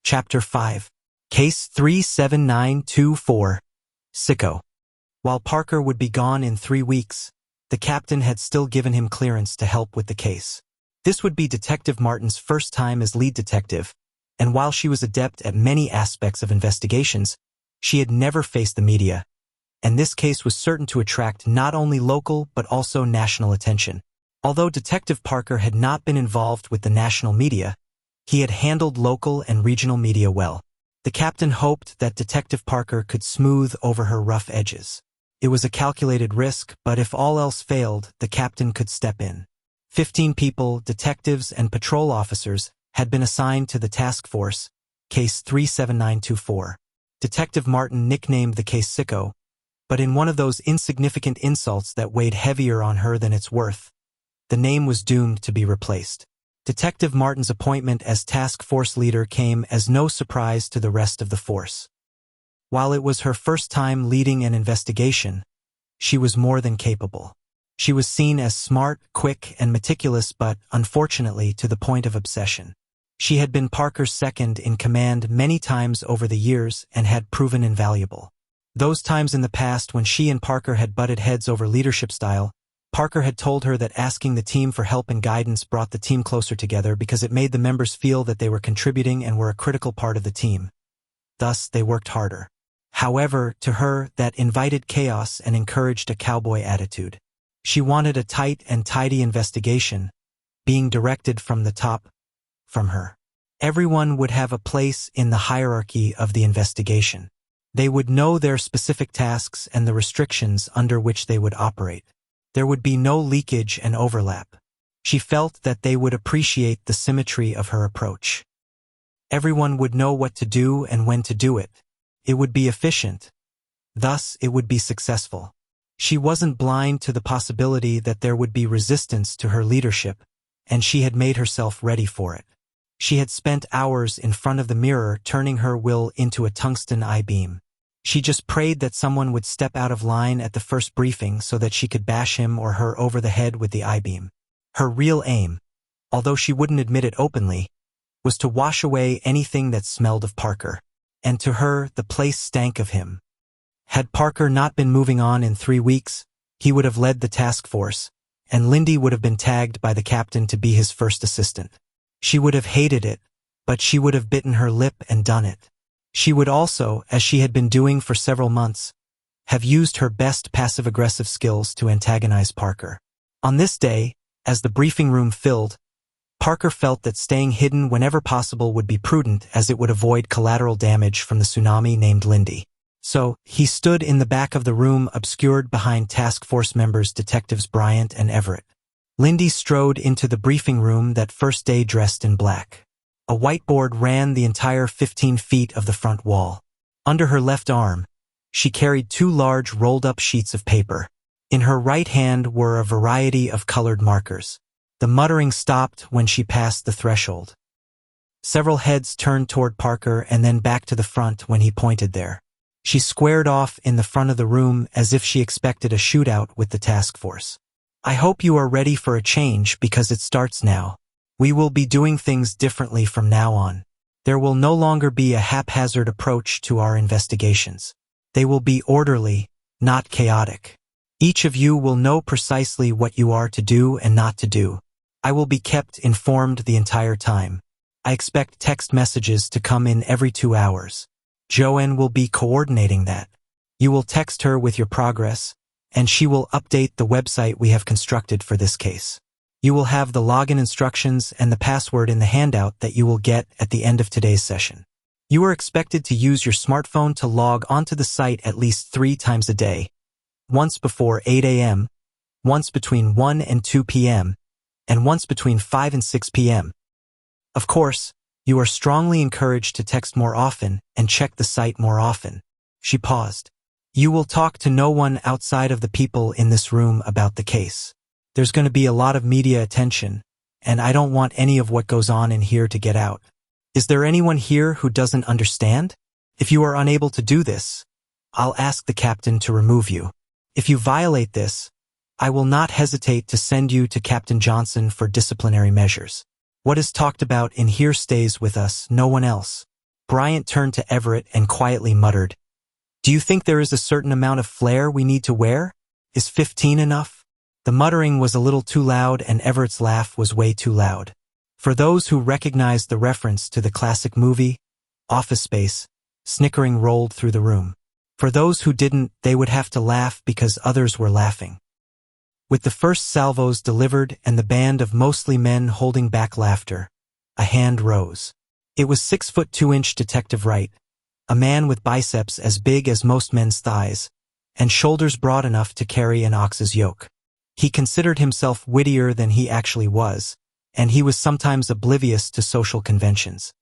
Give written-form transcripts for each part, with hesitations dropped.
Chapter 5. Case 37924. Sicko. While Parker would be gone in 3 weeks, the captain had still given him clearance to help with the case. This would be Detective Martin's first time as lead detective, and while she was adept at many aspects of investigations, she had never faced the media, and this case was certain to attract not only local but also national attention. Although Detective Parker had not been involved with the national media, he had handled local and regional media well. The captain hoped that Detective Parker could smooth over her rough edges. It was a calculated risk, but if all else failed, the captain could step in. 15 people, detectives and patrol officers, had been assigned to the task force, Case 37924. Detective Martin nicknamed the case Sicko, but in one of those insignificant insults that weighed heavier on her than its worth, the name was doomed to be replaced. Detective Martin's appointment as task force leader came as no surprise to the rest of the force. While it was her first time leading an investigation, she was more than capable. She was seen as smart, quick, and meticulous, but, unfortunately, to the point of obsession. She had been Parker's second in command many times over the years and had proven invaluable. Those times in the past when she and Parker had butted heads over leadership style, Parker had told her that asking the team for help and guidance brought the team closer together because it made the members feel that they were contributing and were a critical part of the team. Thus, they worked harder. However, to her, that invited chaos and encouraged a cowboy attitude. She wanted a tight and tidy investigation, being directed from the top, from her. Everyone would have a place in the hierarchy of the investigation. They would know their specific tasks and the restrictions under which they would operate. There would be no leakage and overlap. She felt that they would appreciate the symmetry of her approach. Everyone would know what to do and when to do it. It would be efficient. Thus, it would be successful. She wasn't blind to the possibility that there would be resistance to her leadership, and she had made herself ready for it. She had spent hours in front of the mirror turning her will into a tungsten I-beam. She just prayed that someone would step out of line at the first briefing so that she could bash him or her over the head with the I-beam. Her real aim, although she wouldn't admit it openly, was to wash away anything that smelled of Parker. And to her, the place stank of him. Had Parker not been moving on in 3 weeks, he would have led the task force, and Lindy would have been tagged by the captain to be his first assistant. She would have hated it, but she would have bitten her lip and done it. She would also, as she had been doing for several months, have used her best passive-aggressive skills to antagonize Parker. On this day, as the briefing room filled, Parker felt that staying hidden whenever possible would be prudent as it would avoid collateral damage from the tsunami named Lindy. So, he stood in the back of the room obscured behind task force members Detectives Bryant and Everett. Lindy strode into the briefing room that first day dressed in black. A whiteboard ran the entire 15 feet of the front wall. Under her left arm, she carried 2 large rolled-up sheets of paper. In her right hand were a variety of colored markers. The muttering stopped when she passed the threshold. Several heads turned toward Parker and then back to the front when he pointed there. She squared off in the front of the room as if she expected a shootout with the task force. "I hope you are ready for a change because it starts now. We will be doing things differently from now on. There will no longer be a haphazard approach to our investigations. They will be orderly, not chaotic. Each of you will know precisely what you are to do and not to do. I will be kept informed the entire time. I expect text messages to come in every 2 hours. Joanne will be coordinating that. You will text her with your progress, and she will update the website we have constructed for this case. You will have the login instructions and the password in the handout that you will get at the end of today's session. You are expected to use your smartphone to log onto the site at least 3 times a day, once before 8 a.m., once between 1 and 2 p.m., and once between 5 and 6 p.m. Of course, you are strongly encouraged to text more often and check the site more often." She paused. "You will talk to no one outside of the people in this room about the case. There's going to be a lot of media attention, and I don't want any of what goes on in here to get out. Is there anyone here who doesn't understand? If you are unable to do this, I'll ask the captain to remove you. If you violate this, I will not hesitate to send you to Captain Johnson for disciplinary measures. What is talked about in here stays with us, no one else. Bryant turned to Everett and quietly muttered, "Do you think there is a certain amount of flair we need to wear? Is 15 enough?" The muttering was a little too loud and Everett's laugh was way too loud. For those who recognized the reference to the classic movie, Office Space, snickering rolled through the room. For those who didn't, they would have to laugh because others were laughing. With the first salvos delivered and the band of mostly men holding back laughter, a hand rose. It was 6'2" Detective Wright, a man with biceps as big as most men's thighs, and shoulders broad enough to carry an ox's yoke. He considered himself wittier than he actually was, and he was sometimes oblivious to social conventions.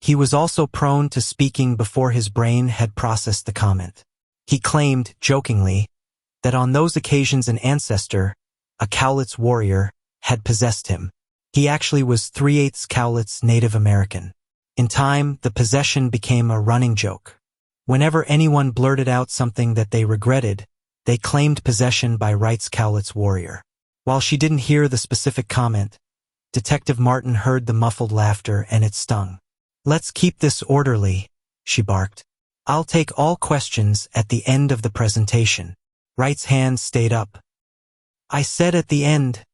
He was also prone to speaking before his brain had processed the comment. He claimed, jokingly, that on those occasions an ancestor, a Cowlitz warrior, had possessed him. He actually was 3/8 Cowlitz Native American. In time, the possession became a running joke. Whenever anyone blurted out something that they regretted, they claimed possession by Wright's Cowlitz warrior. While she didn't hear the specific comment, Detective Martin heard the muffled laughter and it stung. "Let's keep this orderly," she barked. "I'll take all questions at the end of the presentation." Wright's hand stayed up. "I said at the end,"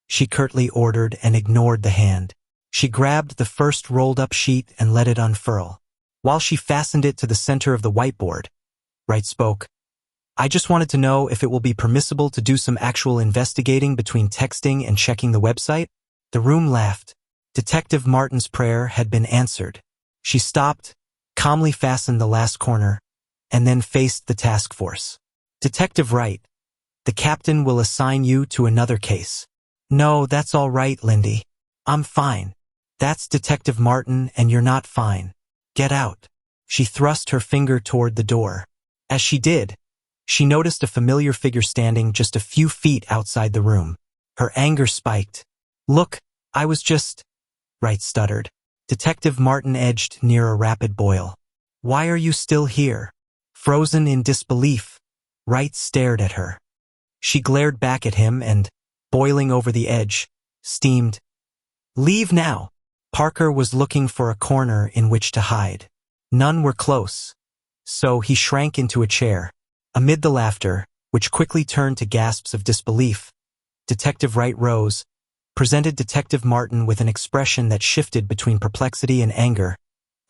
she curtly ordered and ignored the hand. She grabbed the first rolled-up sheet and let it unfurl. While she fastened it to the center of the whiteboard, Wright spoke. "I just wanted to know if it will be permissible to do some actual investigating between texting and checking the website." The room laughed. Detective Martin's prayer had been answered. She stopped, calmly fastened the last corner, and then faced the task force. "Detective Wright, the captain will assign you to another case." "No, that's all right, Lindy. I'm fine." "That's Detective Martin and you're not fine. Get out." She thrust her finger toward the door. As she did, she noticed a familiar figure standing just a few feet outside the room. Her anger spiked. "Look, I was just—" Wright stuttered. Detective Martin edged near a rapid boil. "Why are you still here?" Frozen in disbelief, Wright stared at her. She glared back at him and, boiling over the edge, steamed, "Leave now." Parker was looking for a corner in which to hide. None were close, so he shrank into a chair. Amid the laughter, which quickly turned to gasps of disbelief, Detective Wright rose, presented Detective Martin with an expression that shifted between perplexity and anger,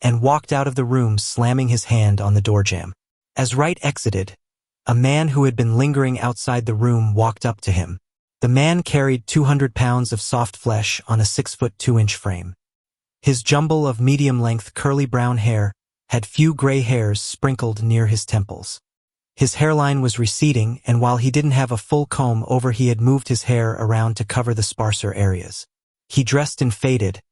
and walked out of the room slamming his hand on the doorjamb. As Wright exited, a man who had been lingering outside the room walked up to him. The man carried 200 pounds of soft flesh on a 6'2" frame. His jumble of medium-length curly brown hair had few gray hairs sprinkled near his temples. His hairline was receding, and while he didn't have a full comb over, he had moved his hair around to cover the sparser areas. He dressed in faded,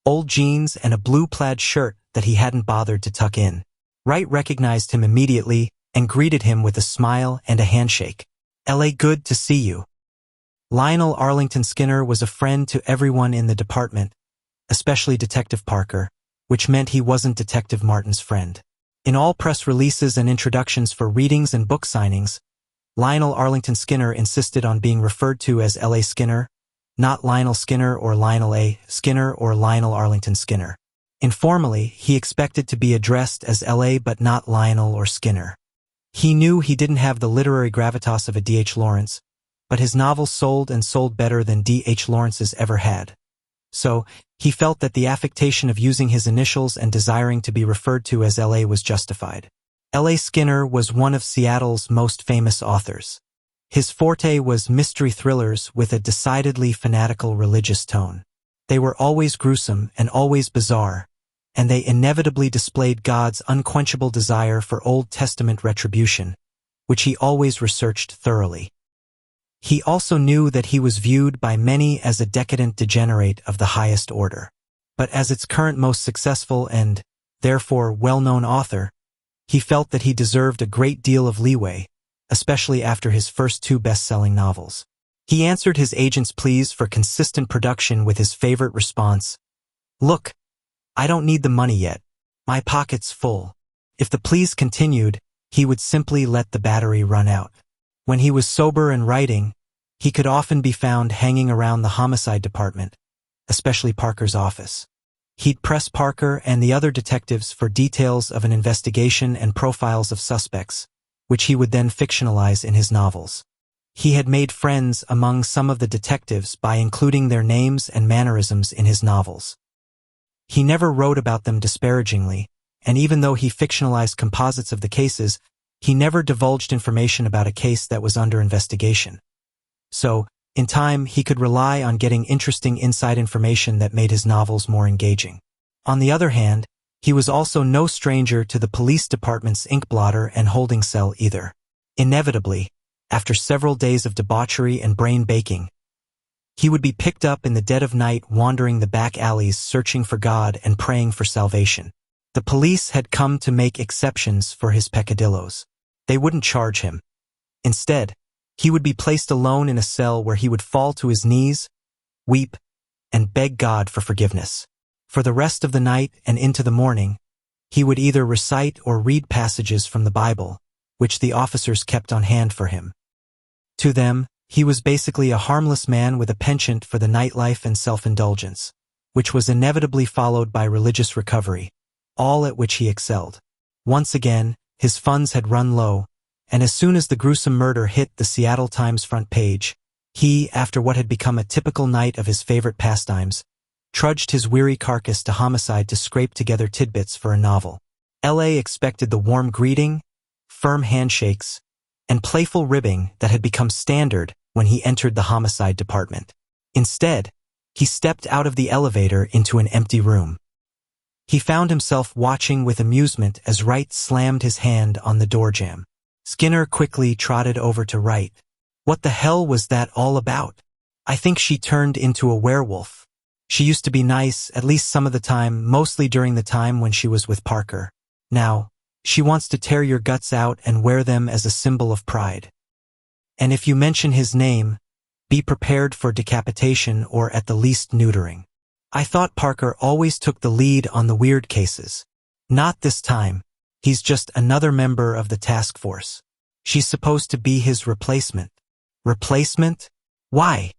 old jeans and a blue plaid shirt that he hadn't bothered to tuck in. Wright recognized him immediately and greeted him with a smile and a handshake. "L.A. good to see you." Lionel Arlington Skinner was a friend to everyone in the department, especially Detective Parker, which meant he wasn't Detective Martin's friend. In all press releases and introductions for readings and book signings, Lionel Arlington Skinner insisted on being referred to as L.A. Skinner, not Lionel Skinner or Lionel A. Skinner or Lionel Arlington Skinner. Informally, he expected to be addressed as L.A. but not Lionel or Skinner. He knew he didn't have the literary gravitas of a D.H. Lawrence, but his novels sold and sold better than D.H. Lawrence's ever had. So, he felt that the affectation of using his initials and desiring to be referred to as L.A. was justified. L.A. Skinner was one of Seattle's most famous authors. His forte was mystery thrillers with a decidedly fanatical religious tone. They were always gruesome and always bizarre, and they inevitably displayed God's unquenchable desire for Old Testament retribution, which he always researched thoroughly. He also knew that he was viewed by many as a decadent degenerate of the highest order. But as its current most successful and, therefore, well-known author, he felt that he deserved a great deal of leeway, especially after his first two best-selling novels. He answered his agent's pleas for consistent production with his favorite response, "Look, I don't need the money yet. My pocket's full." If the pleas continued, he would simply let the battery run out. When he was sober and writing, he could often be found hanging around the homicide department, especially Parker's office. He'd press Parker and the other detectives for details of an investigation and profiles of suspects, which he would then fictionalize in his novels. He had made friends among some of the detectives by including their names and mannerisms in his novels. He never wrote about them disparagingly, and even though he fictionalized composites of the cases, he never divulged information about a case that was under investigation. So, in time, he could rely on getting interesting inside information that made his novels more engaging. On the other hand, he was also no stranger to the police department's ink blotter and holding cell either. Inevitably, after several days of debauchery and brain baking, he would be picked up in the dead of night wandering the back alleys searching for God and praying for salvation. The police had come to make exceptions for his peccadillos. They wouldn't charge him. Instead, he would be placed alone in a cell where he would fall to his knees, weep, and beg God for forgiveness. For the rest of the night and into the morning, he would either recite or read passages from the Bible, which the officers kept on hand for him. To them, he was basically a harmless man with a penchant for the nightlife and self-indulgence, which was inevitably followed by religious recovery, all at which he excelled. Once again, his funds had run low, and as soon as the gruesome murder hit the Seattle Times front page, he, after what had become a typical night of his favorite pastimes, trudged his weary carcass to homicide to scrape together tidbits for a novel. LA expected the warm greeting, firm handshakes, and playful ribbing that had become standard when he entered the homicide department. Instead, he stepped out of the elevator into an empty room. He found himself watching with amusement as Wright slammed his hand on the door jamb. Skinner quickly trotted over to Wright. What the hell was that all about? I think she turned into a werewolf. She used to be nice, at least some of the time, mostly during the time when she was with Parker. Now, she wants to tear your guts out and wear them as a symbol of pride. And if you mention his name, be prepared for decapitation or at the least neutering. I thought Parker always took the lead on the weird cases. Not this time. He's just another member of the task force. She's supposed to be his replacement. Replacement? Why?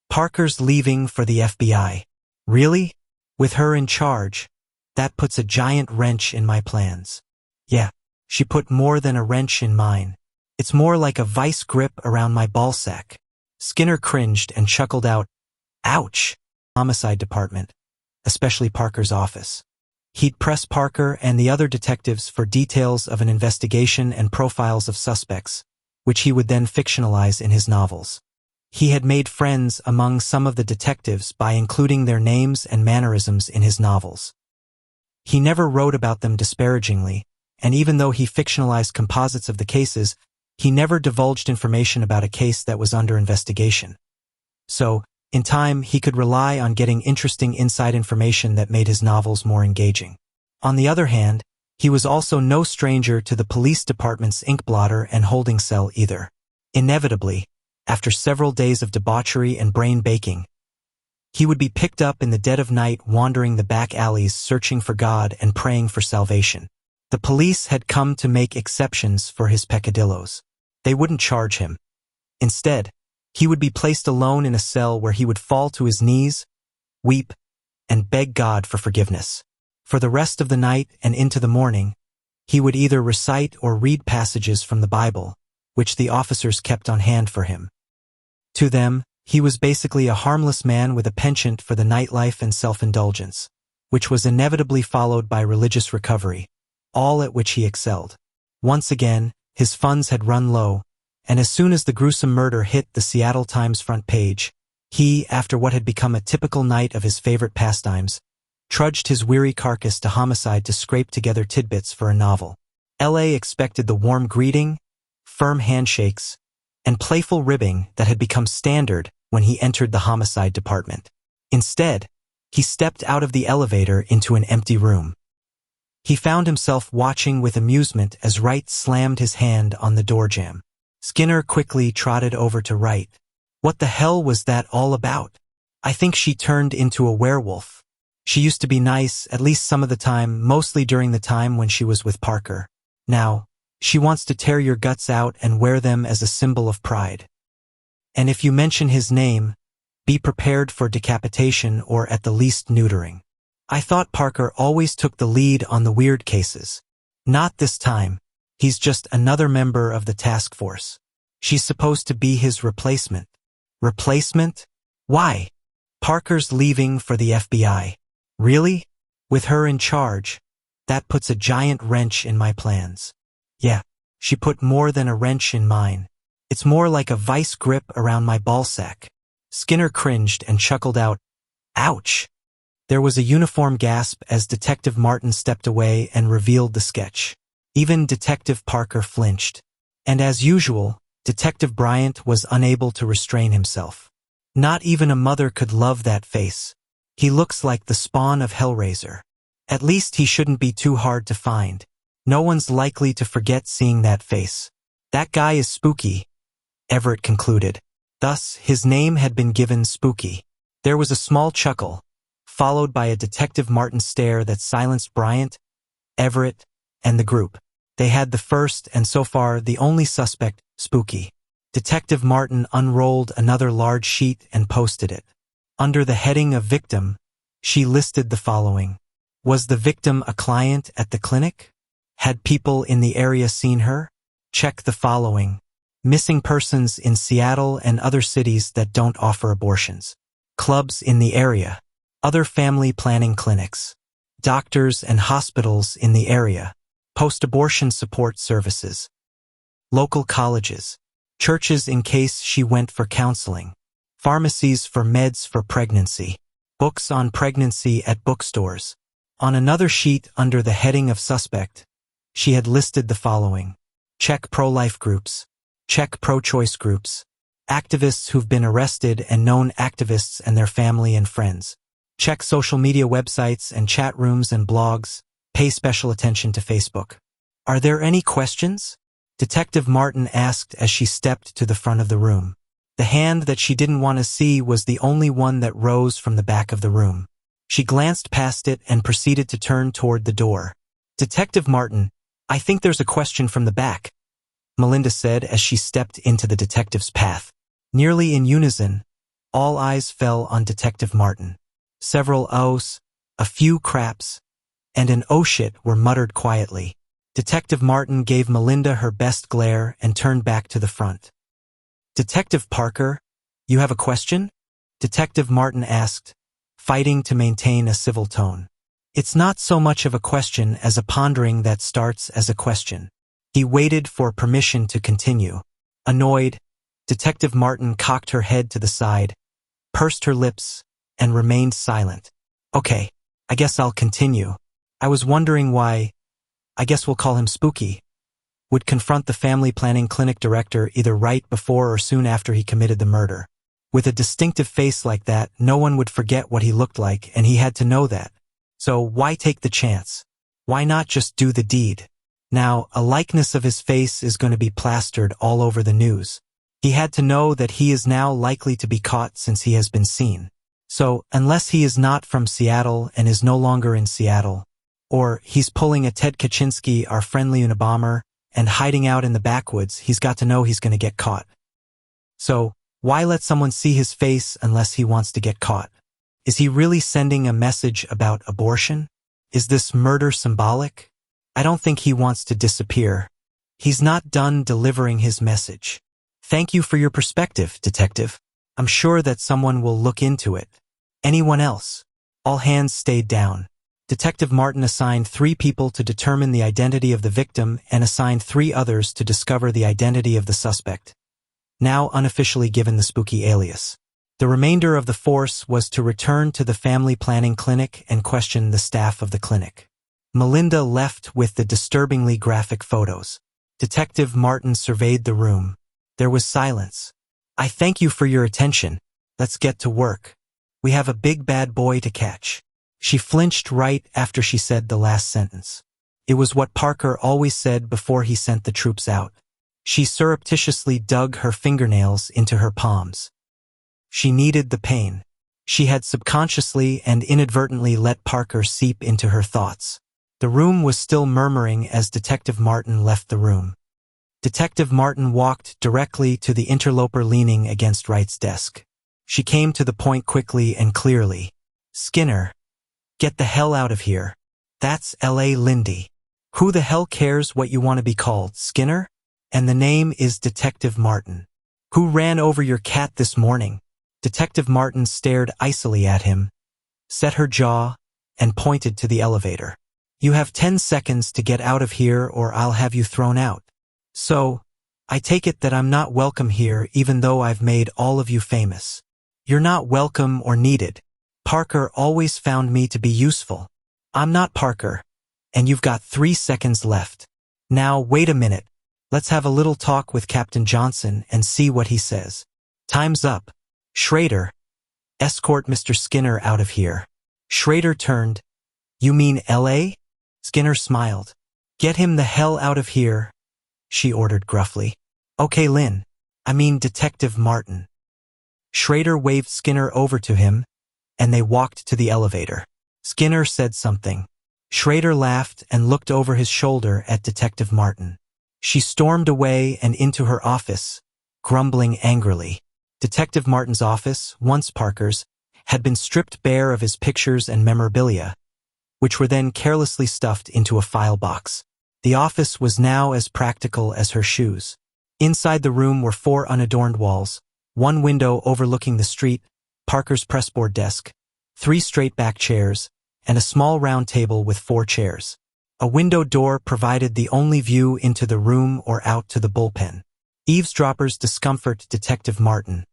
Parker's leaving for the FBI. Really? With her in charge? That puts a giant wrench in my plans. Yeah, she put more than a wrench in mine. It's more like a vice grip around my ballsack. Skinner cringed and chuckled out, "Ouch!" Homicide department, especially Parker's office. He'd press Parker and the other detectives for details of an investigation and profiles of suspects, which he would then fictionalize in his novels. He had made friends among some of the detectives by including their names and mannerisms in his novels. He never wrote about them disparagingly, and even though he fictionalized composites of the cases, he never divulged information about a case that was under investigation. So, in time, he could rely on getting interesting inside information that made his novels more engaging. On the other hand, he was also no stranger to the police department's ink blotter and holding cell either. Inevitably, after several days of debauchery and brain baking, he would be picked up in the dead of night wandering the back alleys searching for God and praying for salvation. The police had come to make exceptions for his peccadillos. They wouldn't charge him. Instead, he would be placed alone in a cell where he would fall to his knees, weep, and beg God for forgiveness. For the rest of the night and into the morning, he would either recite or read passages from the Bible, which the officers kept on hand for him. To them, he was basically a harmless man with a penchant for the nightlife and self-indulgence, which was inevitably followed by religious recovery, all at which he excelled. Once again, his funds had run low, and as soon as the gruesome murder hit the Seattle Times front page, he, after what had become a typical night of his favorite pastimes, trudged his weary carcass to homicide to scrape together tidbits for a novel. LA expected the warm greeting, firm handshakes, and playful ribbing that had become standard when he entered the homicide department. Instead, he stepped out of the elevator into an empty room. He found himself watching with amusement as Wright slammed his hand on the door jamb. Skinner quickly trotted over to Wright. What the hell was that all about? I think she turned into a werewolf. She used to be nice, at least some of the time, mostly during the time when she was with Parker. Now, she wants to tear your guts out and wear them as a symbol of pride. And if you mention his name, be prepared for decapitation or at the least neutering. I thought Parker always took the lead on the weird cases. Not this time. He's just another member of the task force. She's supposed to be his replacement. Replacement? Why? Parker's leaving for the FBI. Really? With her in charge? That puts a giant wrench in my plans. Yeah, she put more than a wrench in mine. It's more like a vice grip around my ballsack. Skinner cringed and chuckled out, "Ouch!" There was a uniform gasp as Detective Martin stepped away and revealed the sketch. Even Detective Parker flinched. And as usual, Detective Bryant was unable to restrain himself. Not even a mother could love that face. He looks like the spawn of Hellraiser. At least he shouldn't be too hard to find. No one's likely to forget seeing that face. That guy is spooky, Everett concluded. Thus, his name had been given Spooky. There was a small chuckle, followed by a Detective Martin stare that silenced Bryant, Everett, and the group. They had the first and so far the only suspect, Spooky. Detective Martin unrolled another large sheet and posted it. Under the heading of victim, she listed the following. Was the victim a client at the clinic? Had people in the area seen her? Check the following. Missing persons in Seattle and other cities that don't offer abortions. Clubs in the area. Other family planning clinics. Doctors and hospitals in the area. Post-abortion support services. Local colleges. Churches in case she went for counseling. Pharmacies for meds for pregnancy. Books on pregnancy at bookstores. On another sheet under the heading of suspect, she had listed the following. Check pro-life groups. Check pro-choice groups. Activists who've been arrested and known activists and their family and friends. Check social media websites and chat rooms and blogs. Pay special attention to Facebook. Are there any questions? Detective Martin asked as she stepped to the front of the room. The hand that she didn't want to see was the only one that rose from the back of the room. She glanced past it and proceeded to turn toward the door. Detective Martin, I think there's a question from the back, Melinda said as she stepped into the detective's path. Nearly in unison, all eyes fell on Detective Martin. Several ohs, a few craps, and an oh shit were muttered quietly. Detective Martin gave Melinda her best glare and turned back to the front. Detective Parker, you have a question? Detective Martin asked, fighting to maintain a civil tone. It's not so much of a question as a pondering that starts as a question. He waited for permission to continue. Annoyed, Detective Martin cocked her head to the side, pursed her lips, and remained silent. Okay, I guess I'll continue. I was wondering why, I guess we'll call him Spooky, would confront the family planning clinic director either right before or soon after he committed the murder. With a distinctive face like that, no one would forget what he looked like, and he had to know that. So why take the chance? Why not just do the deed? Now, a likeness of his face is going to be plastered all over the news. He had to know that he is now likely to be caught since he has been seen. So, unless he is not from Seattle and is no longer in Seattle, or he's pulling a Ted Kaczynski, our friendly Unabomber, and hiding out in the backwoods, he's got to know he's going to get caught. So, why let someone see his face unless he wants to get caught? Is he really sending a message about abortion? Is this murder symbolic? I don't think he wants to disappear. He's not done delivering his message. Thank you for your perspective, Detective. I'm sure that someone will look into it. Anyone else? All hands stayed down. Detective Martin assigned 3 people to determine the identity of the victim and assigned 3 others to discover the identity of the suspect, now unofficially given the Spooky alias. The remainder of the force was to return to the family planning clinic and question the staff of the clinic. Melinda left with the disturbingly graphic photos. Detective Martin surveyed the room. There was silence. I thank you for your attention. Let's get to work. We have a big bad boy to catch. She flinched right after she said the last sentence. It was what Parker always said before he sent the troops out. She surreptitiously dug her fingernails into her palms. She needed the pain. She had subconsciously and inadvertently let Parker seep into her thoughts. The room was still murmuring as Detective Martin left the room. Detective Martin walked directly to the interloper leaning against Wright's desk. She came to the point quickly and clearly. Skinner. Get the hell out of here. That's L.A. Lindy. Who the hell cares what you want to be called, Skinner? And the name is Detective Martin. Who ran over your cat this morning? Detective Martin stared icily at him, set her jaw, and pointed to the elevator. You have 10 seconds to get out of here or I'll have you thrown out. So, I take it that I'm not welcome here even though I've made all of you famous. You're not welcome or needed. Parker always found me to be useful. I'm not Parker, and you've got 3 seconds left. Now, wait a minute. Let's have a little talk with Captain Johnson and see what he says. Time's up. Schrader, escort Mr. Skinner out of here. Schrader turned. You mean L.A.? Skinner smiled. Get him the hell out of here, she ordered gruffly. Okay, Lynn. I mean Detective Martin. Schrader waved Skinner over to him, and they walked to the elevator. Skinner said something. Schrader laughed and looked over his shoulder at Detective Martin. She stormed away and into her office, grumbling angrily. Detective Martin's office, once Parker's, had been stripped bare of his pictures and memorabilia, which were then carelessly stuffed into a file box. The office was now as practical as her shoes. Inside the room were 4 unadorned walls, 1 window overlooking the street, Parker's pressboard desk, 3 straight-back chairs, and a small round table with 4 chairs. A window door provided the only view into the room or out to the bullpen. Eavesdroppers discomfort Detective Martin.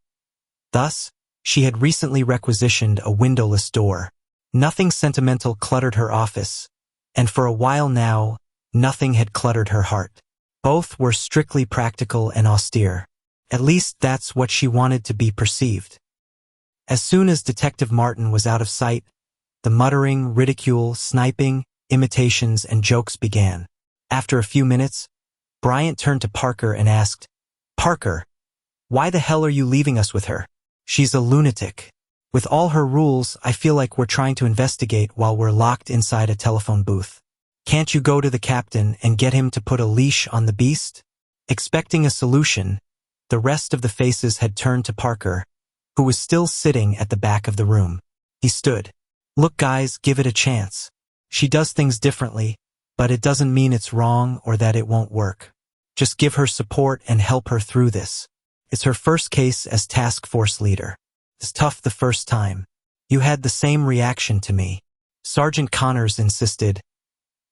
Thus, she had recently requisitioned a windowless door. Nothing sentimental cluttered her office, and for a while now, nothing had cluttered her heart. Both were strictly practical and austere. At least that's what she wanted to be perceived. As soon as Detective Martin was out of sight, the muttering, ridicule, sniping, imitations, and jokes began. After a few minutes, Bryant turned to Parker and asked, Parker, why the hell are you leaving us with her? She's a lunatic. With all her rules, I feel like we're trying to investigate while we're locked inside a telephone booth. Can't you go to the captain and get him to put a leash on the beast? Expecting a solution, the rest of the faces had turned to Parker, who was still sitting at the back of the room. He stood. Look guys, give it a chance. She does things differently, but it doesn't mean it's wrong or that it won't work. Just give her support and help her through this. It's her first case as task force leader. It's tough the first time. You had the same reaction to me. Sergeant Connors insisted.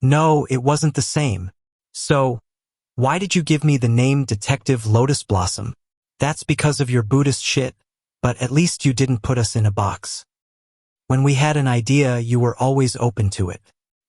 No, it wasn't the same. So, why did you give me the name Detective Lotus Blossom? That's because of your Buddhist shit, but at least you didn't put us in a box. When we had an idea, you were always open to it.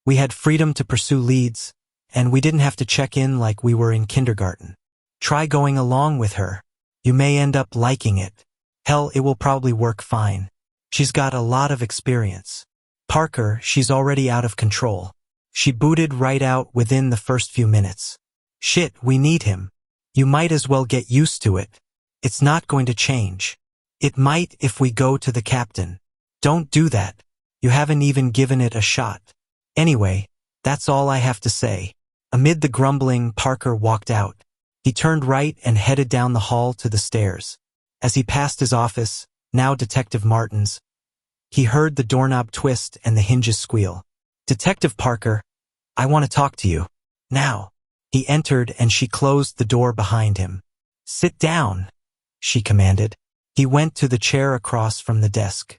We had freedom to pursue leads, and we didn't have to check in like we were in kindergarten. Try going along with her. You may end up liking it. Hell, it will probably work fine. She's got a lot of experience. Parker, she's already out of control. She booted right out within the first few minutes. Shit, we need him. You might as well get used to it. It's not going to change. It might if we go to the captain. Don't do that. You haven't even given it a shot. Anyway, that's all I have to say. Amid the grumbling, Parker walked out. He turned right and headed down the hall to the stairs. As he passed his office, now Detective Martin's, he heard the doorknob twist and the hinges squeal. Detective Parker, I want to talk to you. Now. He entered and she closed the door behind him. Sit down, she commanded. He went to the chair across from the desk.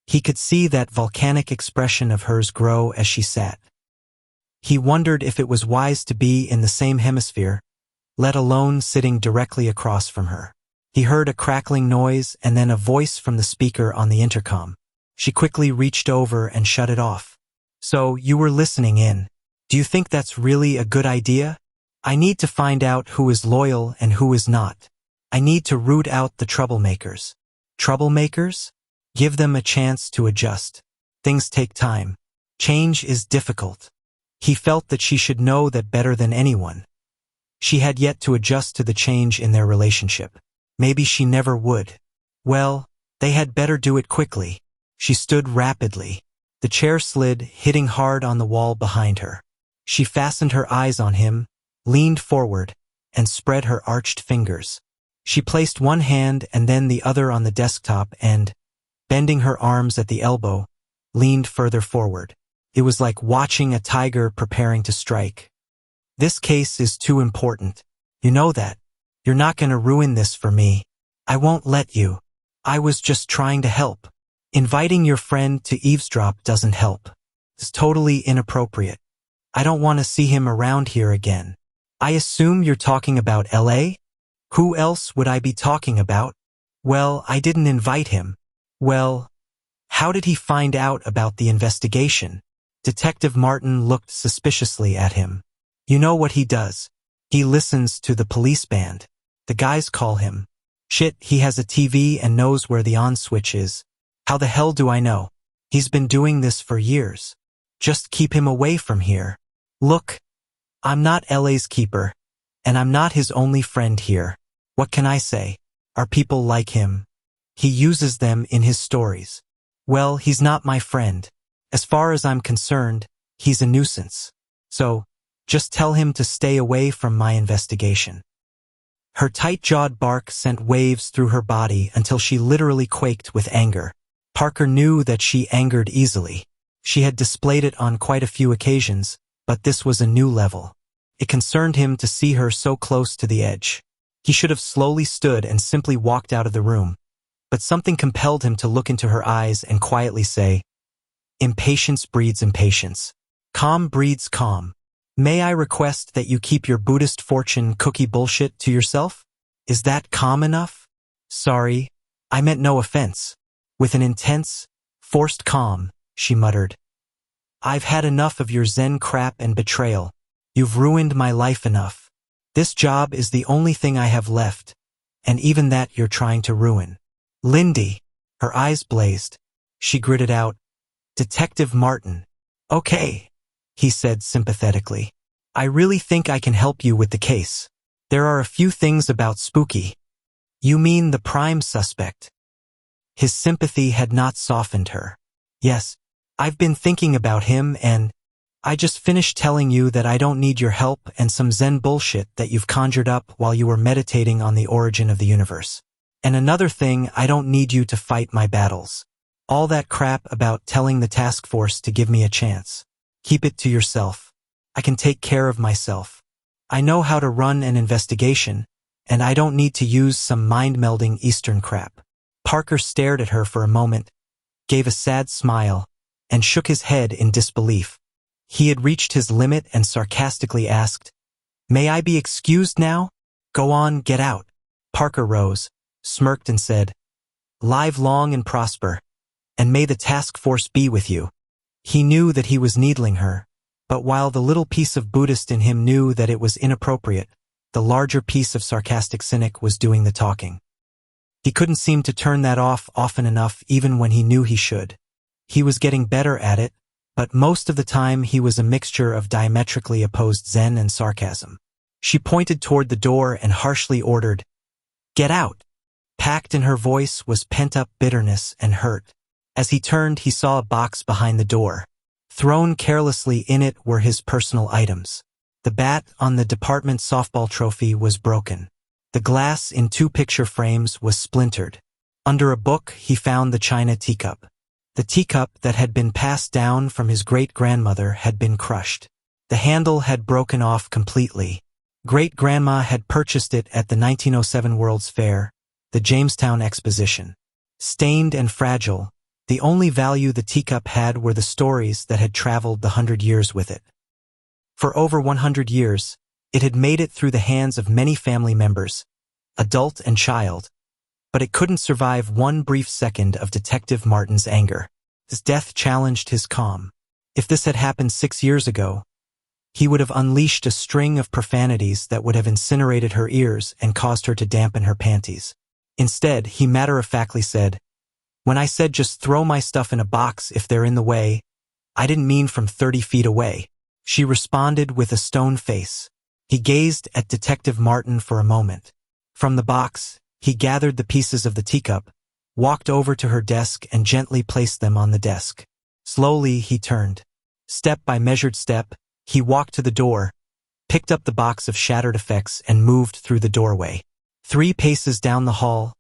He could see that volcanic expression of hers grow as she sat. He wondered if it was wise to be in the same hemisphere, let alone sitting directly across from her. He heard a crackling noise and then a voice from the speaker on the intercom. She quickly reached over and shut it off. So, you were listening in. Do you think that's really a good idea? I need to find out who is loyal and who is not. I need to root out the troublemakers. Troublemakers? Give them a chance to adjust. Things take time. Change is difficult. He felt that she should know that better than anyone. She had yet to adjust to the change in their relationship. Maybe she never would. Well, they had better do it quickly. She stood rapidly. The chair slid, hitting hard on the wall behind her. She fastened her eyes on him, leaned forward, and spread her arched fingers. She placed one hand and then the other on the desktop and, bending her arms at the elbow, leaned further forward. It was like watching a tiger preparing to strike. This case is too important. You know that. You're not going to ruin this for me. I won't let you. I was just trying to help. Inviting your friend to eavesdrop doesn't help. It's totally inappropriate. I don't want to see him around here again. I assume you're talking about LA? Who else would I be talking about? Well, I didn't invite him. Well, how did he find out about the investigation? Detective Martin looked suspiciously at him. You know what he does? He listens to the police band. The guys call him. Shit, he has a TV and knows where the on switch is. How the hell do I know? He's been doing this for years. Just keep him away from here. Look, I'm not LA's keeper, and I'm not his only friend here. What can I say? Are people like him? He uses them in his stories. Well, he's not my friend. As far as I'm concerned, he's a nuisance. So, just tell him to stay away from my investigation. Her tight-jawed bark sent waves through her body until she literally quaked with anger. Parker knew that she angered easily. She had displayed it on quite a few occasions, but this was a new level. It concerned him to see her so close to the edge. He should have slowly stood and simply walked out of the room, but something compelled him to look into her eyes and quietly say, "Impatience breeds impatience. Calm breeds calm. May I request that you keep your Buddhist fortune cookie bullshit to yourself? Is that calm enough?" "Sorry, I meant no offense." With an intense, forced calm, she muttered, "I've had enough of your Zen crap and betrayal. You've ruined my life enough. This job is the only thing I have left, and even that you're trying to ruin." "Lindy." Her eyes blazed. She gritted out, "Detective Martin." "Okay," he said sympathetically. "I really think I can help you with the case. There are a few things about Spooky." "You mean the prime suspect?" His sympathy had not softened her. "Yes, I've been thinking about him and I just finished telling you that I don't need your help and some Zen bullshit that you've conjured up while you were meditating on the origin of the universe. And another thing, I don't need you to fight my battles. All that crap about telling the task force to give me a chance. Keep it to yourself. I can take care of myself. I know how to run an investigation, and I don't need to use some mind-melding Eastern crap." Parker stared at her for a moment, gave a sad smile, and shook his head in disbelief. He had reached his limit and sarcastically asked, "May I be excused now?" "Go on, get out." Parker rose, smirked and said, "Live long and prosper, and may the task force be with you." He knew that he was needling her, but while the little piece of Buddhist in him knew that it was inappropriate, the larger piece of sarcastic cynic was doing the talking. He couldn't seem to turn that off often enough even when he knew he should. He was getting better at it, but most of the time he was a mixture of diametrically opposed zen and sarcasm. She pointed toward the door and harshly ordered, "Get out." Packed in her voice was pent-up bitterness and hurt. As he turned, he saw a box behind the door. Thrown carelessly in it were his personal items. The bat on the department softball trophy was broken. The glass in 2 picture frames was splintered. Under a book, he found the china teacup. The teacup that had been passed down from his great-grandmother had been crushed. The handle had broken off completely. Great-grandma had purchased it at the 1907 World's Fair, the Jamestown Exposition. Stained and fragile, the only value the teacup had were the stories that had traveled the 100 years with it. For over 100 years, it had made it through the hands of many family members, adult and child, but it couldn't survive one brief second of Detective Martin's anger. His death challenged his calm. If this had happened 6 years ago, he would have unleashed a string of profanities that would have incinerated her ears and caused her to dampen her panties. Instead, he matter-of-factly said, "When I said just throw my stuff in a box if they're in the way, I didn't mean from 30 feet away." She responded with a stone face. He gazed at Detective Martin for a moment. From the box, he gathered the pieces of the teacup, walked over to her desk and gently placed them on the desk. Slowly, he turned. Step by measured step, he walked to the door, picked up the box of shattered effects and moved through the doorway. 3 paces down the hall,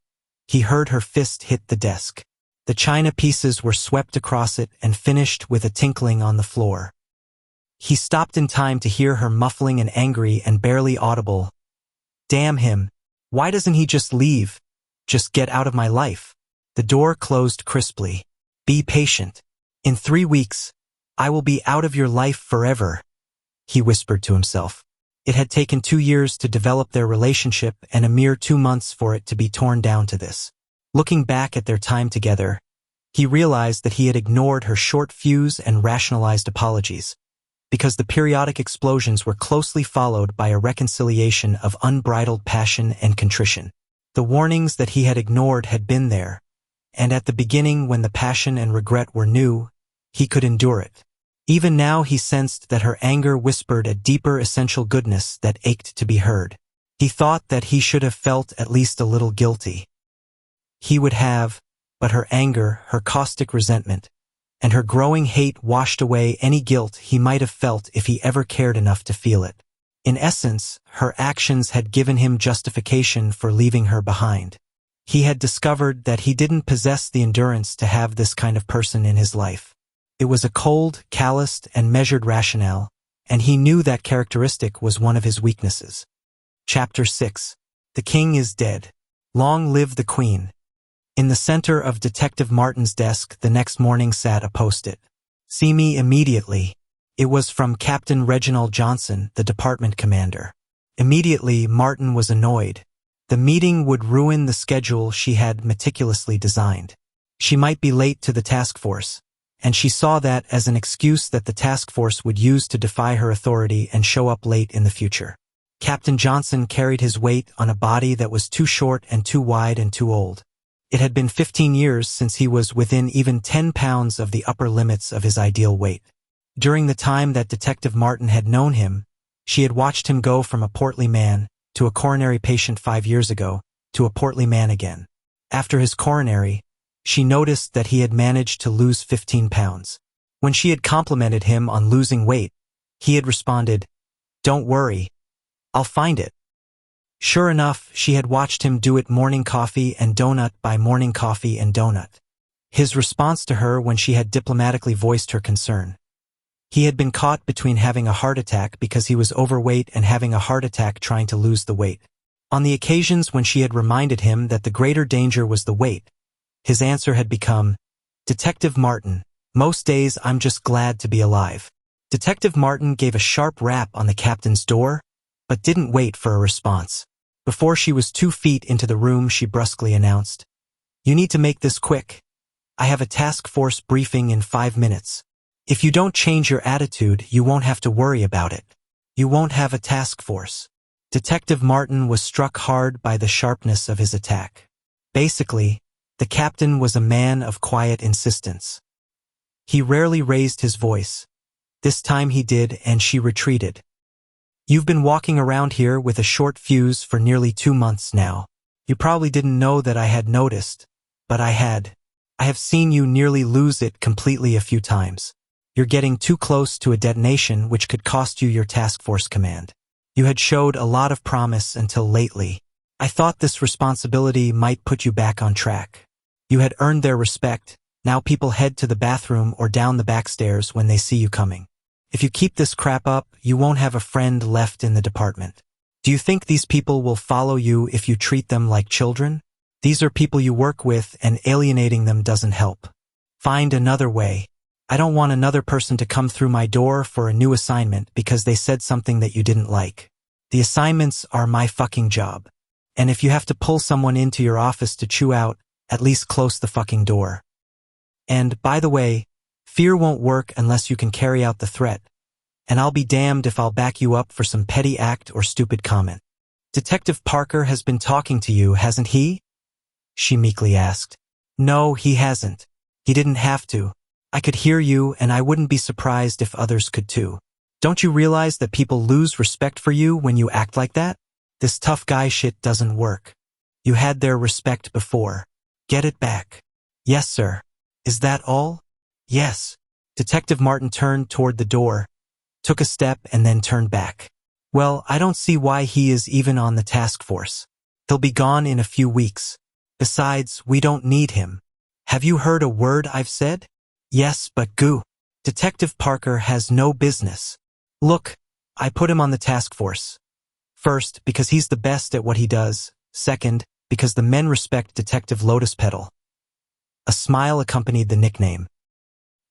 he heard her fist hit the desk. The china pieces were swept across it and finished with a tinkling on the floor. He stopped in time to hear her muffling an angry and barely audible, "Damn him. Why doesn't he just leave? Just get out of my life." The door closed crisply. "Be patient. In 3 weeks, I will be out of your life forever," he whispered to himself. It had taken 2 years to develop their relationship and a mere 2 months for it to be torn down to this. Looking back at their time together, he realized that he had ignored her short fuse and rationalized apologies, because the periodic explosions were closely followed by a reconciliation of unbridled passion and contrition. The warnings that he had ignored had been there, and at the beginning when the passion and regret were new, he could endure it. Even now he sensed that her anger whispered a deeper essential goodness that ached to be heard. He thought that he should have felt at least a little guilty. He would have, but her anger, her caustic resentment, and her growing hate washed away any guilt he might have felt if he ever cared enough to feel it. In essence, her actions had given him justification for leaving her behind. He had discovered that he didn't possess the endurance to have this kind of person in his life. It was a cold, calloused, and measured rationale, and he knew that characteristic was one of his weaknesses. Chapter 6. The King is Dead. Long live the Queen. In the center of Detective Martin's desk the next morning sat a post-it. "See me immediately." It was from Captain Reginald Johnson, the department commander. Immediately, Martin was annoyed. The meeting would ruin the schedule she had meticulously designed. She might be late to the task force, and she saw that as an excuse that the task force would use to defy her authority and show up late in the future. Captain Johnson carried his weight on a body that was too short and too wide and too old. It had been 15 years since he was within even 10 pounds of the upper limits of his ideal weight. During the time that Detective Martin had known him, she had watched him go from a portly man to a coronary patient 5 years ago, to a portly man again. After his coronary, she noticed that he had managed to lose 15 pounds. When she had complimented him on losing weight, he had responded, "Don't worry, I'll find it." Sure enough, she had watched him do it morning coffee and donut by morning coffee and donut. His response to her when she had diplomatically voiced her concern. He had been caught between having a heart attack because he was overweight and having a heart attack trying to lose the weight. On the occasions when she had reminded him that the greater danger was the weight, his answer had become, "Detective Martin, most days I'm just glad to be alive." Detective Martin gave a sharp rap on the captain's door, but didn't wait for a response. Before she was 2 feet into the room, she brusquely announced, "You need to make this quick. I have a task force briefing in 5 minutes. If you don't change your attitude, you won't have to worry about it. You won't have a task force." Detective Martin was struck hard by the sharpness of his attack. Basically, the captain was a man of quiet insistence. He rarely raised his voice. This time he did, and she retreated. "You've been walking around here with a short fuse for nearly 2 months now. You probably didn't know that I had noticed, but I had. I have seen you nearly lose it completely a few times. You're getting too close to a detonation which could cost you your task force command. You had showed a lot of promise until lately. I thought this responsibility might put you back on track. You had earned their respect. Now people head to the bathroom or down the back stairs when they see you coming. If you keep this crap up, you won't have a friend left in the department. Do you think these people will follow you if you treat them like children? These are people you work with, and alienating them doesn't help. Find another way. I don't want another person to come through my door for a new assignment because they said something that you didn't like. The assignments are my fucking job. And if you have to pull someone into your office to chew out, at least close the fucking door. And, by the way, fear won't work unless you can carry out the threat, and I'll be damned if I'll back you up for some petty act or stupid comment. Detective Parker has been talking to you, hasn't he?" she meekly asked. "No, he hasn't. He didn't have to. I could hear you, and I wouldn't be surprised if others could too. Don't you realize that people lose respect for you when you act like that? This tough guy shit doesn't work. You had their respect before. Get it back." "Yes, sir." "Is that all?" "Yes." Detective Martin turned toward the door, took a step, and then turned back. "Well, I don't see why he is even on the task force. He'll be gone in a few weeks. Besides, we don't need him. Have you heard a word I've said? Yes, but goo. Detective Parker has no business. Look, I put him on the task force. First, because he's the best at what he does. Second, because the men respect Detective Lotus Petal. A smile accompanied the nickname.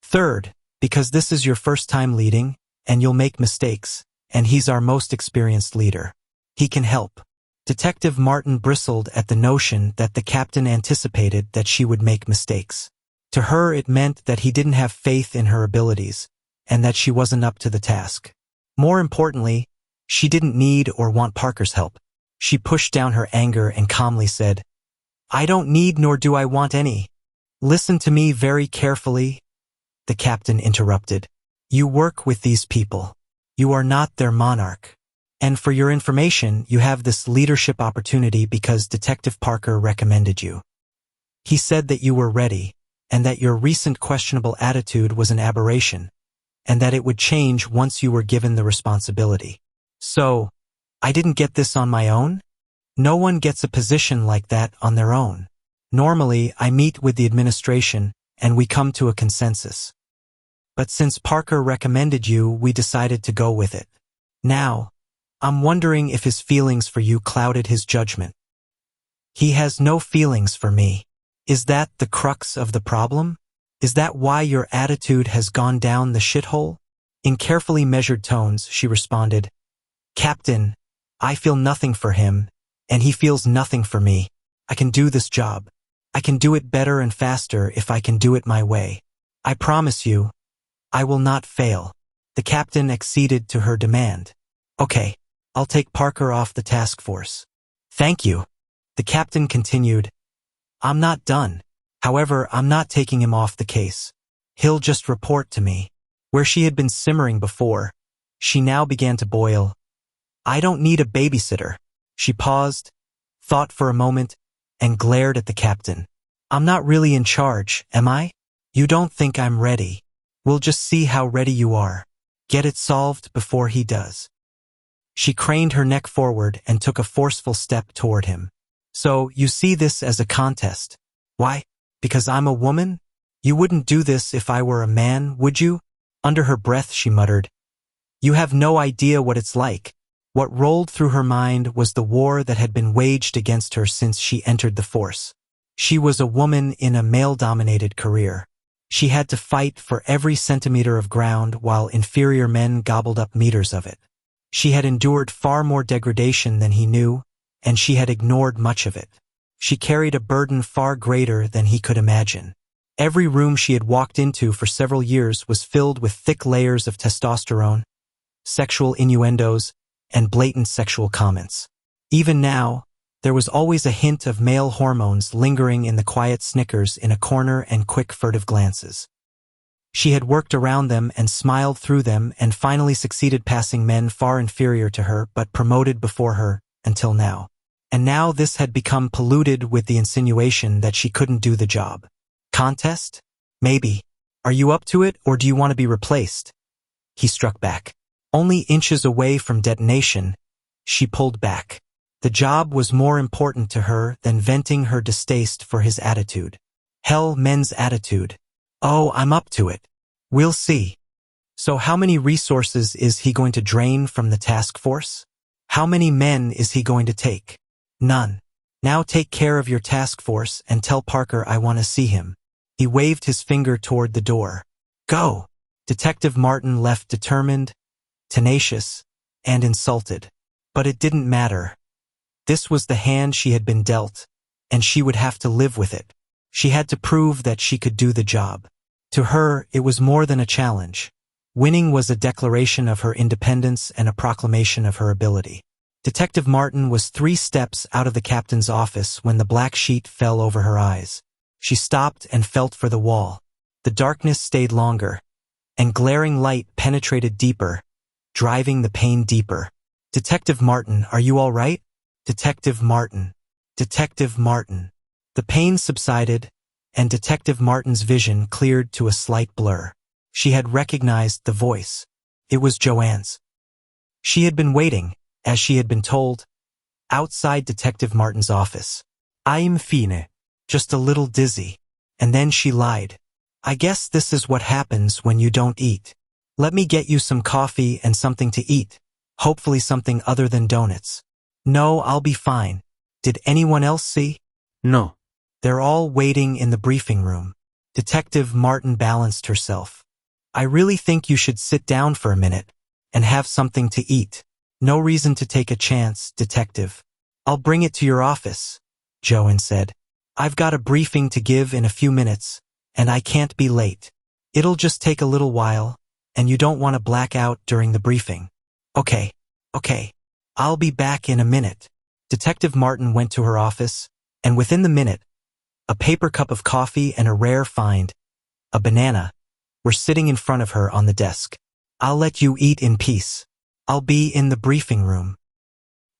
Third, because this is your first time leading, and you'll make mistakes, and he's our most experienced leader. He can help. Detective Martin bristled at the notion that the captain anticipated that she would make mistakes. To her, it meant that he didn't have faith in her abilities, and that she wasn't up to the task. More importantly, she didn't need or want Parker's help. She pushed down her anger and calmly said, I don't need nor do I want any. Listen to me very carefully. The captain interrupted. You work with these people. You are not their monarch. And for your information, you have this leadership opportunity because Detective Parker recommended you. He said that you were ready, and that your recent questionable attitude was an aberration, and that it would change once you were given the responsibility. So, I didn't get this on my own? No one gets a position like that on their own. Normally, I meet with the administration, and we come to a consensus. But since Parker recommended you, we decided to go with it. Now, I'm wondering if his feelings for you clouded his judgment. He has no feelings for me. Is that the crux of the problem? Is that why your attitude has gone down the shithole? In carefully measured tones, she responded, Captain, I feel nothing for him, and he feels nothing for me. I can do this job. I can do it better and faster if I can do it my way. I promise you, I will not fail. The captain acceded to her demand. Okay, I'll take Parker off the task force. Thank you. The captain continued, I'm not done. However, I'm not taking him off the case. He'll just report to me. Where she had been simmering before, she now began to boil. I don't need a babysitter. She paused, thought for a moment, and glared at the captain. I'm not really in charge, am I? You don't think I'm ready. We'll just see how ready you are. Get it solved before he does. She craned her neck forward and took a forceful step toward him. So, you see this as a contest. Why? Because I'm a woman? You wouldn't do this if I were a man, would you? Under her breath she muttered. You have no idea what it's like. What rolled through her mind was the war that had been waged against her since she entered the force. She was a woman in a male-dominated career. She had to fight for every centimeter of ground while inferior men gobbled up meters of it. She had endured far more degradation than he knew, and she had ignored much of it. She carried a burden far greater than he could imagine. Every room she had walked into for several years was filled with thick layers of testosterone, sexual innuendos, and blatant sexual comments. Even now, there was always a hint of male hormones lingering in the quiet snickers in a corner and quick furtive glances. She had worked around them and smiled through them and finally succeeded passing men far inferior to her but promoted before her, until now. And now this had become polluted with the insinuation that she couldn't do the job. Contest? Maybe. Are you up to it, or do you want to be replaced? He struck back. Only inches away from detonation, she pulled back. The job was more important to her than venting her distaste for his attitude. Hell, men's attitude. Oh, I'm up to it. We'll see. So how many resources is he going to drain from the task force? How many men is he going to take? None. Now take care of your task force and tell Parker I want to see him. He waved his finger toward the door. Go. Detective Martin left determined, tenacious, and insulted. But it didn't matter. This was the hand she had been dealt, and she would have to live with it. She had to prove that she could do the job. To her, it was more than a challenge. Winning was a declaration of her independence and a proclamation of her ability. Detective Martin was 3 steps out of the captain's office when the black sheet fell over her eyes. She stopped and felt for the wall. The darkness stayed longer, and glaring light penetrated deeper, driving the pain deeper. Detective Martin, are you all right? Detective Martin. Detective Martin. The pain subsided, and Detective Martin's vision cleared to a slight blur. She had recognized the voice. It was Joanne's. She had been waiting, as she had been told, outside Detective Martin's office. I'm fine. Just a little dizzy. And then she lied. I guess this is what happens when you don't eat. Let me get you some coffee and something to eat. Hopefully something other than donuts. No, I'll be fine. Did anyone else see? No. They're all waiting in the briefing room. Detective Martin balanced herself. I really think you should sit down for a minute and have something to eat. No reason to take a chance, Detective. I'll bring it to your office, Joanne said. I've got a briefing to give in a few minutes, and I can't be late. It'll just take a little while, and you don't want to black out during the briefing. Okay. I'll be back in a minute. Detective Martin went to her office, and within the minute, a paper cup of coffee and a rare find, a banana, were sitting in front of her on the desk. I'll let you eat in peace. I'll be in the briefing room.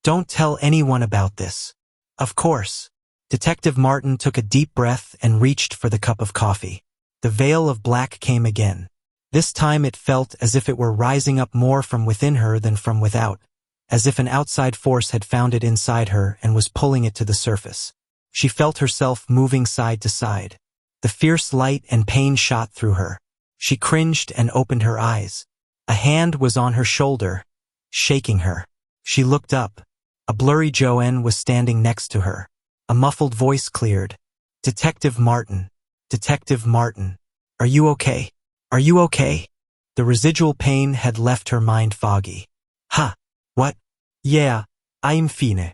Don't tell anyone about this. Of course. Detective Martin took a deep breath and reached for the cup of coffee. The veil of black came again. This time it felt as if it were rising up more from within her than from without, as if an outside force had found it inside her and was pulling it to the surface. She felt herself moving side to side. The fierce light and pain shot through her. She cringed and opened her eyes. A hand was on her shoulder, shaking her. She looked up. A blurry Joanne was standing next to her. A muffled voice cleared. Detective Martin. Detective Martin. Are you okay? Are you okay? The residual pain had left her mind foggy. Ha! What? Yeah, I'm fine.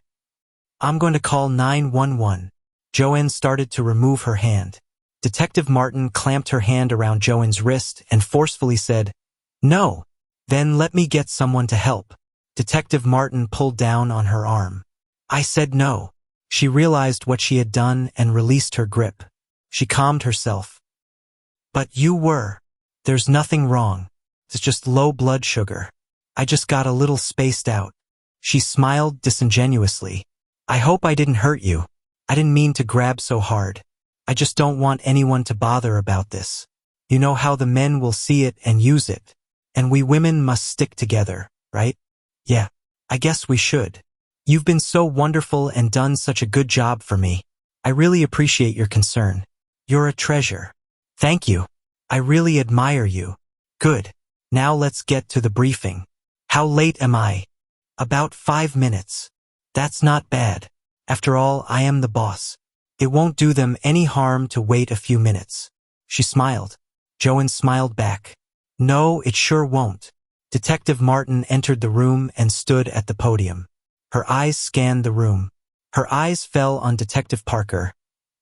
I'm going to call 911. Joanne started to remove her hand. Detective Martin clamped her hand around Joanne's wrist and forcefully said, No. Then let me get someone to help. Detective Martin pulled down on her arm. I said no. She realized what she had done and released her grip. She calmed herself. But you were. There's nothing wrong. It's just low blood sugar. I just got a little spaced out. She smiled disingenuously. I hope I didn't hurt you. I didn't mean to grab so hard. I just don't want anyone to bother about this. You know how the men will see it and use it. And we women must stick together, right? Yeah, I guess we should. You've been so wonderful and done such a good job for me. I really appreciate your concern. You're a treasure. Thank you. I really admire you. Good. Now let's get to the briefing. How late am I? About 5 minutes. That's not bad. After all, I am the boss. It won't do them any harm to wait a few minutes. She smiled. Joanne smiled back. No, it sure won't. Detective Martin entered the room and stood at the podium. Her eyes scanned the room. Her eyes fell on Detective Parker,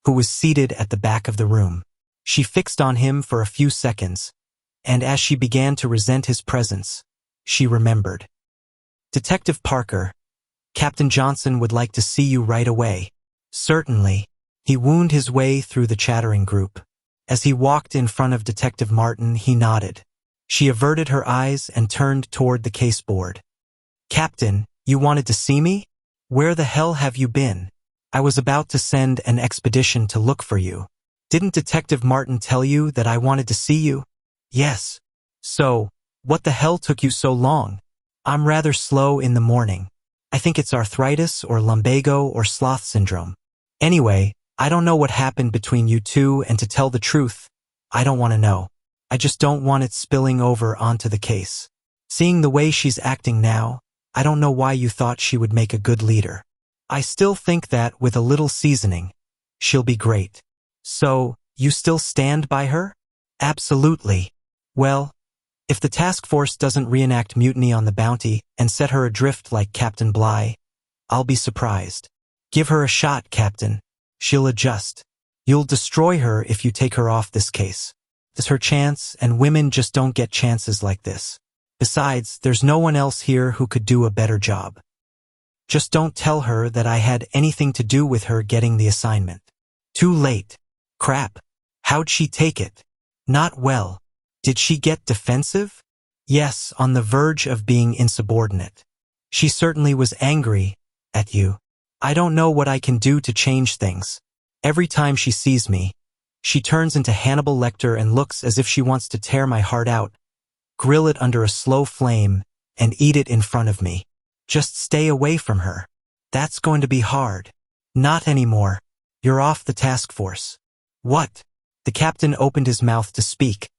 who was seated at the back of the room. She fixed on him for a few seconds, and as she began to resent his presence, she remembered. Detective Parker, Captain Johnson would like to see you right away. Certainly. He wound his way through the chattering group. As he walked in front of Detective Martin, he nodded. She averted her eyes and turned toward the caseboard. Captain, you wanted to see me? Where the hell have you been? I was about to send an expedition to look for you. Didn't Detective Martin tell you that I wanted to see you? Yes. So, what the hell took you so long? I'm rather slow in the morning. I think it's arthritis or lumbago or sloth syndrome. Anyway, I don't know what happened between you two, and to tell the truth, I don't want to know. I just don't want it spilling over onto the case. Seeing the way she's acting now, I don't know why you thought she would make a good leader. I still think that, with a little seasoning, she'll be great. So, you still stand by her? Absolutely. Well, if the task force doesn't reenact mutiny on the Bounty and set her adrift like Captain Bligh, I'll be surprised. Give her a shot, Captain. She'll adjust. You'll destroy her if you take her off this case. This is her chance, and women just don't get chances like this. Besides, there's no one else here who could do a better job. Just don't tell her that I had anything to do with her getting the assignment. Too late. Crap. How'd she take it? Not well. Did she get defensive? Yes, on the verge of being insubordinate. She certainly was angry at you. I don't know what I can do to change things. Every time she sees me, she turns into Hannibal Lecter and looks as if she wants to tear my heart out, grill it under a slow flame, and eat it in front of me. Just stay away from her. That's going to be hard. Not anymore. You're off the task force. What? The captain opened his mouth to speak,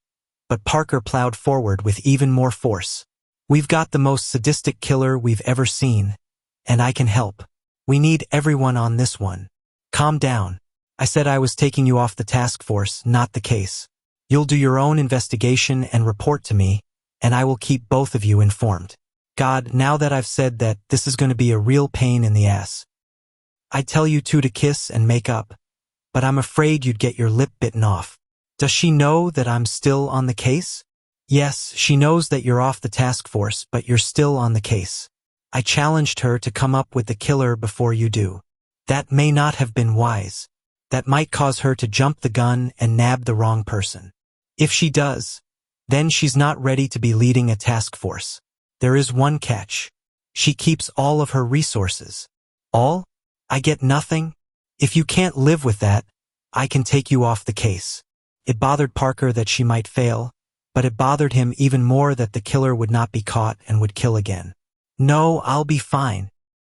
but Parker plowed forward with even more force. We've got the most sadistic killer we've ever seen, and I can help. We need everyone on this one. Calm down. I said I was taking you off the task force, not the case. You'll do your own investigation and report to me, and I will keep both of you informed. God, now that I've said that, this is going to be a real pain in the ass. I tell you two to kiss and make up, but I'm afraid you'd get your lip bitten off. Does she know that I'm still on the case? Yes, she knows that you're off the task force, but you're still on the case. I challenged her to come up with the killer before you do. That may not have been wise. That might cause her to jump the gun and nab the wrong person. If she does, then she's not ready to be leading a task force. There is one catch. She keeps all of her resources. All? I get nothing? If you can't live with that, I can take you off the case. It bothered Parker that she might fail, but it bothered him even more that the killer would not be caught and would kill again. No, I'll be fine.